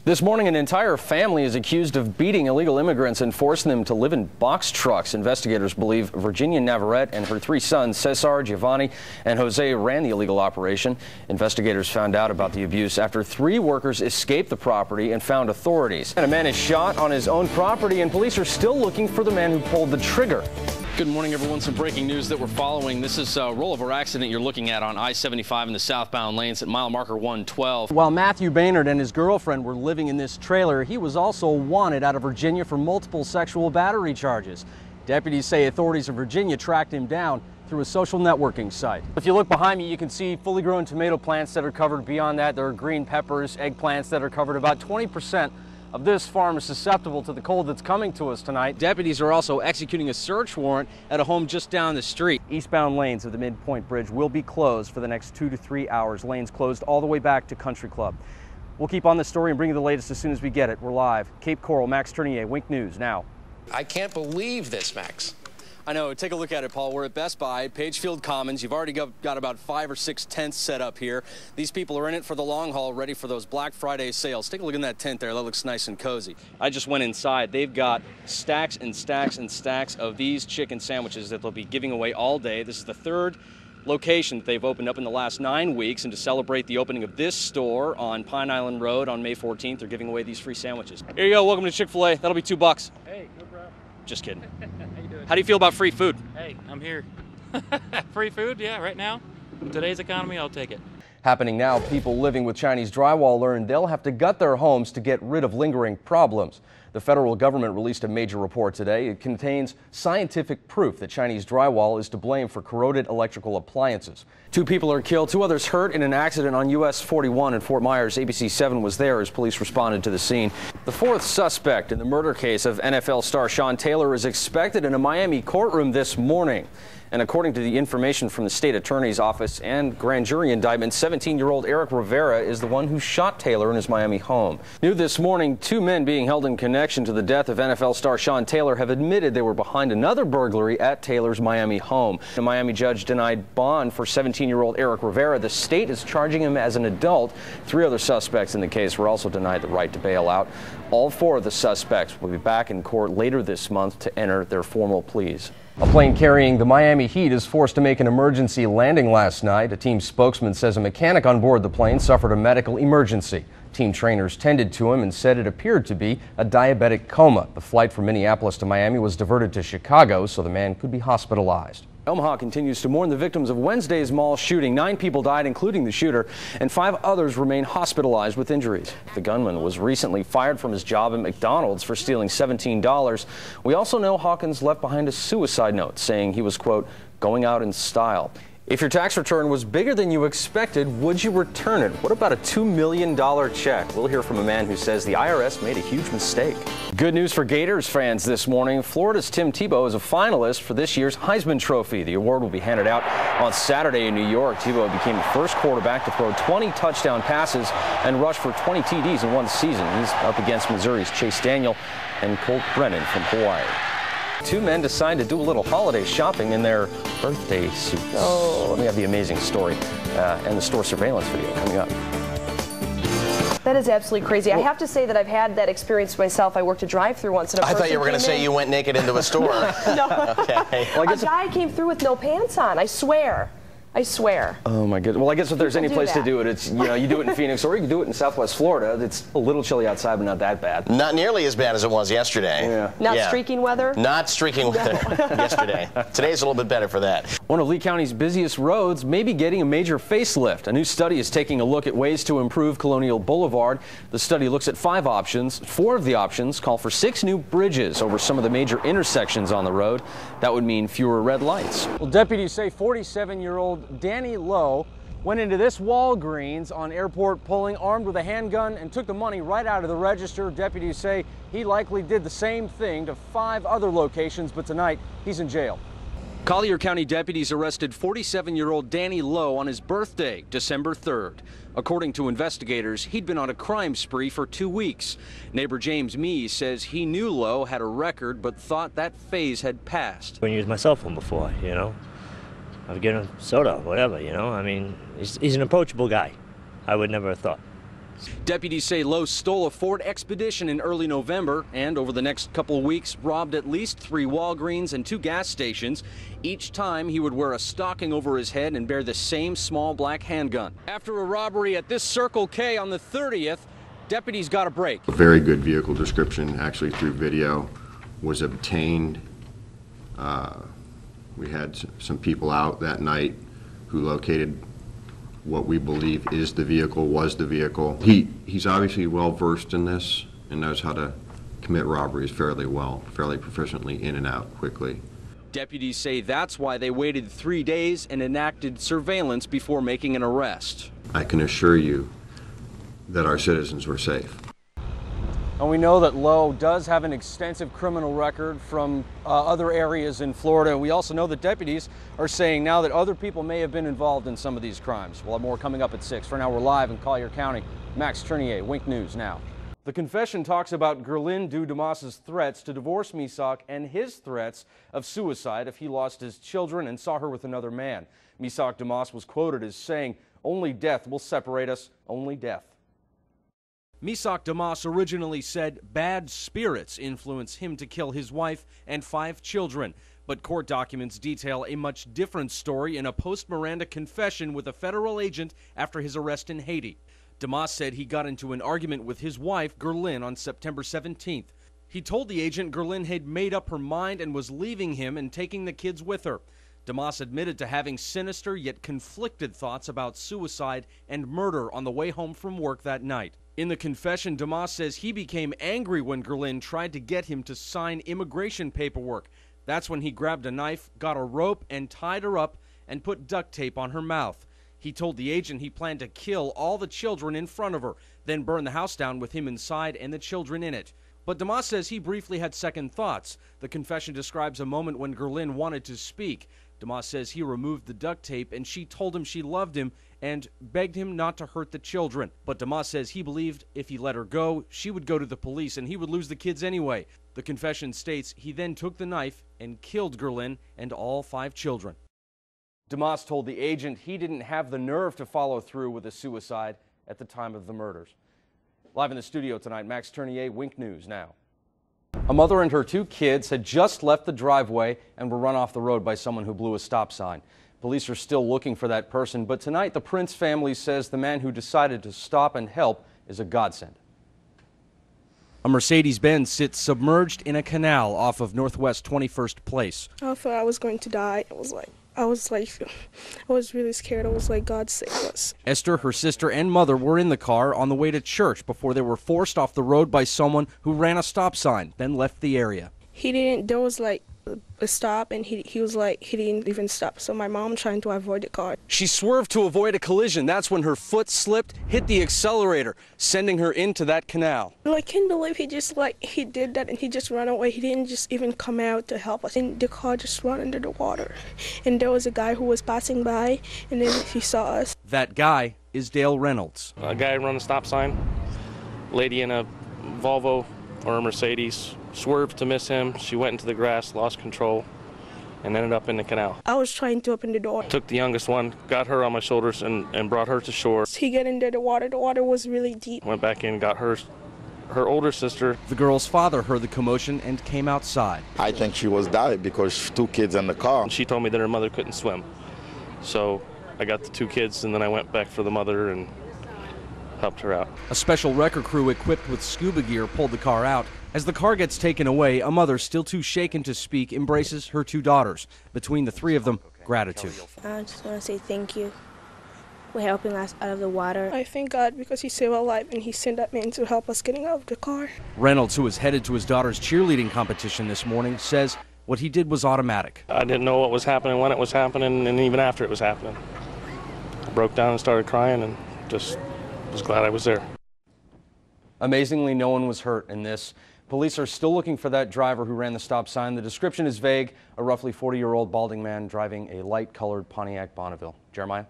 This morning, an entire family is accused of beating illegal immigrants and forcing them to live in box trucks. Investigators believe Virginia Navarrete and her three sons, Cesar, Giovanni, and Jose, ran the illegal operation. Investigators found out about the abuse after three workers escaped the property and found authorities. And a man is shot on his own property, and police are still looking for the man who pulled the trigger. Good morning, everyone. Some breaking news that we're following. This is a rollover accident you're looking at on I-75 in the southbound lanes at mile marker 112. While Matthew Baynard and his girlfriend were living in this trailer, he was also wanted out of Virginia for multiple sexual battery charges. Deputies say authorities in Virginia tracked him down through a social networking site. If you look behind me, you can see fully grown tomato plants that are covered. Beyond that, there are green peppers, eggplants that are covered. About 20% of this farm is susceptible to the cold that's coming to us tonight. Deputies are also executing a search warrant at a home just down the street. Eastbound lanes of the Midpoint Bridge will be closed for the next 2 to 3 hours. Lanes closed all the way back to Country Club. We'll keep on this story and bring you the latest as soon as we get it. We're live. Cape Coral, Max Turnier, Wink News now. I can't believe this, Max. I know. Take a look at it, Paul. We're at Best Buy, Pagefield Commons. You've already got about 5 or 6 tents set up here. These people are in it for the long haul, ready for those Black Friday sales. Take a look in that tent there. That looks nice and cozy. I just went inside. They've got stacks and stacks and stacks of these chicken sandwiches that they'll be giving away all day. This is the third location that they've opened up in the last 9 weeks, and to celebrate the opening of this store on Pine Island Road on May 14th, they're giving away these free sandwiches. Here you go. Welcome to Chick-fil-A. That'll be $2. Hey, no problem. Just kidding. How you doing? How do you feel about free food? Hey, I'm here. Free food? Yeah, right now. In today's economy, I'll take it. Happening now, people living with Chinese drywall learn they'll have to gut their homes to get rid of lingering problems. The federal government released a major report today. It contains scientific proof that Chinese drywall is to blame for corroded electrical appliances. 2 people are killed, 2 others hurt in an accident on US 41 in Fort Myers. ABC 7 was there as police responded to the scene. The 4th suspect in the murder case of NFL star Sean Taylor is expected in a Miami courtroom this morning. And according to the information from the state attorney's office and grand jury indictment, 17-year-old Eric Rivera is the one who shot Taylor in his Miami home. New this morning, 2 men being held in connection to the death of NFL star Sean Taylor have admitted they were behind another burglary at Taylor's Miami home. A Miami judge denied bond for 17-year-old Eric Rivera. The state is charging him as an adult. 3 other suspects in the case were also denied the right to bail out. All 4 of the suspects will be back in court later this month to enter their formal pleas. A plane carrying the Miami Heat is forced to make an emergency landing last night. A team spokesman says a mechanic on board the plane suffered a medical emergency. Team trainers tended to him and said it appeared to be a diabetic coma. The flight from Minneapolis to Miami was diverted to Chicago, so the man could be hospitalized. Omaha continues to mourn the victims of Wednesday's mall shooting. 9 people died, including the shooter, and 5 others remain hospitalized with injuries. The gunman was recently fired from his job at McDonald's for stealing $17. We also know Hawkins left behind a suicide note saying he was, quote, going out in style. If your tax return was bigger than you expected, would you return it? What about a $2 million check? We'll hear from a man who says the IRS made a huge mistake. Good news for Gators fans this morning. Florida's Tim Tebow is a finalist for this year's Heisman Trophy. The award will be handed out on Saturday in New York. Tebow became the first quarterback to throw 20 touchdown passes and rush for 20 TDs in one season. He's up against Missouri's Chase Daniel and Colt Brennan from Hawaii. 2 men decide to do a little holiday shopping in their birthday suits. Oh, we have the amazing story and the store surveillance video coming up. That is absolutely crazy. I have to say that I've had that experience myself. I worked a drive-through once, and I thought you were going to say you went naked into a store. No. Okay. Well, a guy came through with no pants on. I swear. I swear. Oh my goodness. Well, I guess if there's any place to do it, it's, you do it in Phoenix, or you can do it in Southwest Florida. It's a little chilly outside, but not that bad. Not nearly as bad as it was yesterday. Yeah. Not streaking weather? Not streaking weather yesterday. Today's a little bit better for that. One of Lee County's busiest roads may be getting a major facelift. A new study is taking a look at ways to improve Colonial Boulevard. The study looks at 5 options. 4 of the options call for 6 new bridges over some of the major intersections on the road. That would mean fewer red lights. Well, deputies say 47-year-old Danny Lowe went into this Walgreens on Airport Pulling armed with a handgun and took the money right out of the register. Deputies say he likely did the same thing to 5 other locations, but tonight he's in jail. Collier County deputies arrested 47-year-old Danny Lowe on his birthday, December 3rd. According to investigators, he'd been on a crime spree for 2 weeks. Neighbor James Mee says he knew Lowe had a record but thought that phase had passed. I haven't used my cell phone before, I've given him soda, whatever, I mean, he's an approachable guy. I would never have thought. Deputies say Lowe stole a Ford Expedition in early November and over the next couple of weeks robbed at least 3 Walgreens and 2 gas stations. Each time he would wear a stocking over his head and bear the same small black handgun. After a robbery at this Circle K on the 30th, deputies got a break. A very good vehicle description, actually through video, was obtained. We had some people out that night who located what we believe is the vehicle, was the vehicle. He's obviously well versed in this and knows how to commit robberies fairly well, fairly proficiently, in and out quickly. Deputies say that's why they waited 3 days and enacted surveillance before making an arrest. I can assure you that our citizens were safe. And we know that Lowe does have an extensive criminal record from other areas in Florida. We also know that deputies are saying now that other people may have been involved in some of these crimes. We'll have more coming up at 6. For now, we're live in Collier County. Max Turnier, Wink News now. The confession talks about Gerlin Du Damas's threats to divorce Misak and his threats of suicide if he lost his children and saw her with another man. Misak Damas was quoted as saying, "Only death will separate us, only death." Misak Damas originally said bad spirits influenced him to kill his wife and 5 children. But court documents detail a much different story in a post-Miranda confession with a federal agent after his arrest in Haiti. Damas said he got into an argument with his wife, Gerlin, on September 17th. He told the agent Gerlin had made up her mind and was leaving him and taking the kids with her. Damas admitted to having sinister yet conflicted thoughts about suicide and murder on the way home from work that night. In the confession, Damas says he became angry when Gerlin tried to get him to sign immigration paperwork. That's when he grabbed a knife, got a rope, and tied her up and put duct tape on her mouth. He told the agent he planned to kill all the children in front of her, then burn the house down with him inside and the children in it. But Damas says he briefly had second thoughts. The confession describes a moment when Gerlin wanted to speak. Damas says he removed the duct tape and she told him she loved him and begged him not to hurt the children. But Damas says he believed if he let her go, she would go to the police and he would lose the kids anyway. The confession states he then took the knife and killed Gerlin and all 5 children. Damas told the agent he didn't have the nerve to follow through with a suicide at the time of the murders. Live in the studio tonight, Max Turnier, Wink News now. A mother and her 2 kids had just left the driveway and were run off the road by someone who blew a stop sign. Police are still looking for that person, but tonight the Prince family says the man who decided to stop and help is a godsend. A Mercedes-Benz sits submerged in a canal off of Northwest 21st Place. I thought I was going to die. I was really scared. I was like, God save us. Esther, her sister, and mother were in the car on the way to church before they were forced off the road by someone who ran a stop sign, then left the area. There was like a stop, and he didn't even stop. So my mom trying to avoid the car. She swerved to avoid a collision. That's when her foot slipped, hit the accelerator, sending her into that canal. I can't believe he did that and he just ran away. He didn't just even come out to help us. And the car just ran under the water. And there was a guy who was passing by, and then he saw us. That guy is Dale Reynolds. A guy run a stop sign. Lady in a Volvo or a Mercedes swerved to miss him. She went into the grass, lost control, and ended up in the canal. I was trying to open the door. Took the youngest one, got her on my shoulders, and brought her to shore. He got into the water. The water was really deep. Went back in, got her older sister. The girl's father heard the commotion and came outside. I think she was died because 2 kids in the car. And she told me that her mother couldn't swim. So I got the 2 kids, and then I went back for the mother and helped her out. A special wrecker crew equipped with scuba gear pulled the car out. As the car gets taken away, a mother, still too shaken to speak, embraces her 2 daughters. Between the 3 of them, gratitude. I just want to say thank you for helping us out of the water. I thank God because he saved our life and he sent that man to help us getting out of the car. Reynolds, who was headed to his daughter's cheerleading competition this morning, says what he did was automatic. I didn't know what was happening, when it was happening, and even after it was happening. I broke down and started crying and just was glad I was there. Amazingly, no one was hurt in this. Police are still looking for that driver who ran the stop sign. The description is vague, a roughly 40-year-old balding man driving a light-colored Pontiac Bonneville. Jeremiah?